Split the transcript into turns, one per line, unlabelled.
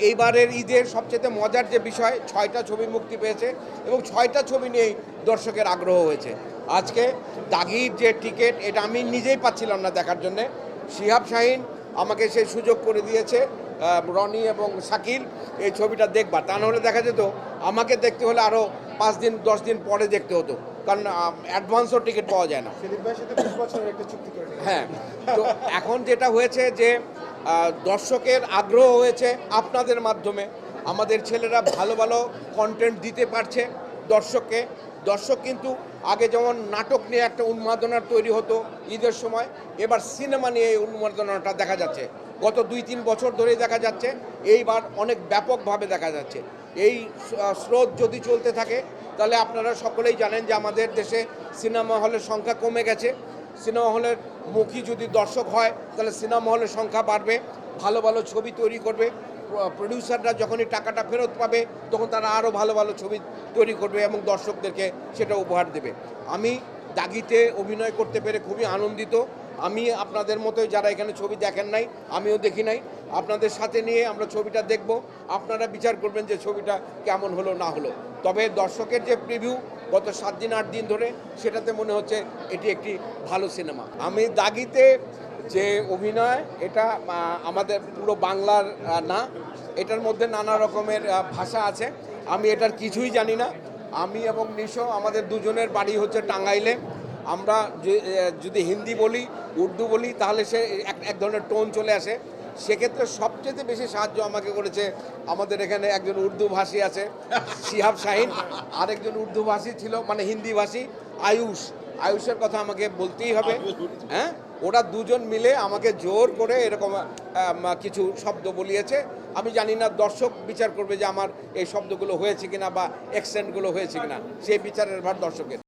এইবারের ঈদের সবচেয়ে মজার যে বিষয় 6টা ছবি মুক্তি পেয়েছে এবং 6টা ছবি নিয়েই দর্শকের আগ্রহ হয়েছে। আজকে দাগির যে টিকিট এটা আমি নিজেই পাচ্ছিলাম না দেখার জন্যে। শিহাব শাহীন আমাকে সেই সুযোগ করে দিয়েছে, রনি এবং শাকিল এই ছবিটা দেখবা, তা নাহলে দেখা যেত আমাকে দেখতে হলে আরও 5 দিন 10 দিন পরে দেখতে হতো, কারণ অ্যাডভান্সও টিকিট পাওয়া যায় না। হ্যাঁ, তো এখন যেটা হয়েছে যে দর্শকের আগ্রহ হয়েছে আপনাদের মাধ্যমে, আমাদের ছেলেরা ভালো ভালো কন্টেন্ট দিতে পারছে দর্শককে। দর্শক কিন্তু আগে যেমন নাটক নিয়ে একটা উন্মাদনার তৈরি হতো ঈদের সময়, এবার সিনেমা নিয়ে এই উন্মাদনাটা দেখা যাচ্ছে। গত 2-3 বছর ধরেই দেখা যাচ্ছে, এইবার অনেক ব্যাপকভাবে দেখা যাচ্ছে। এই স্রোত যদি চলতে থাকে তাহলে আপনারা সকলেই জানেন যে আমাদের দেশে সিনেমা হলের সংখ্যা কমে গেছে। সিনেমা হলের মুখী যদি দর্শক হয় তাহলে সিনেমা হলের সংখ্যা বাড়বে, ভালো ভালো ছবি তৈরি করবে। প্রডিউসাররা যখনই টাকাটা ফেরত পাবে তখন তারা আরও ভালো ভালো ছবি তৈরি করবে এবং দর্শকদেরকে সেটা উপহার দেবে। আমি দাগিতে অভিনয় করতে পেরে খুবই আনন্দিত। আমি আপনাদের মতোই যারা এখানে ছবি দেখেন নাই, আমিও দেখি নাই, আপনাদের সাথে নিয়ে আমরা ছবিটা দেখব। আপনারা বিচার করবেন যে ছবিটা কেমন হলো না হলো। তবে দর্শকের যে প্রিভিউ গত 7 দিন 8 দিন ধরে, সেটাতে মনে হচ্ছে এটি একটি ভালো সিনেমা। আমি দাগিতে যে অভিনয়, এটা আমাদের পুরো বাংলার না, এটার মধ্যে নানা রকমের ভাষা আছে। আমি এটার কিছুই জানি না। আমি এবং নিশো আমাদের দুজনের বাড়ি হচ্ছে টাঙ্গাইলে। আমরা যদি হিন্দি বলি, উর্দু বলি, তাহলে সে এক ধরনের টোন চলে আসে। সেক্ষেত্রে সবচেয়ে বেশি সাহায্য আমাকে করেছে আমাদের এখানে একজন উর্দু ভাষী আছে, শিহাব শাহীন, আরেকজন উর্দু ভাষী ছিল, মানে হিন্দি ভাষী আয়ুষের কথা আমাকে বলতেই হবে। হ্যাঁ, ওরা দুজন মিলে আমাকে জোর করে এরকম কিছু শব্দ বলিয়েছে। আমি জানি না, দর্শক বিচার করবে যে আমার এই শব্দগুলো হয়েছে কিনা বা অ্যাকসেন্টগুলো হয়েছে কিনা, সেই বিচারের ভার দর্শকের।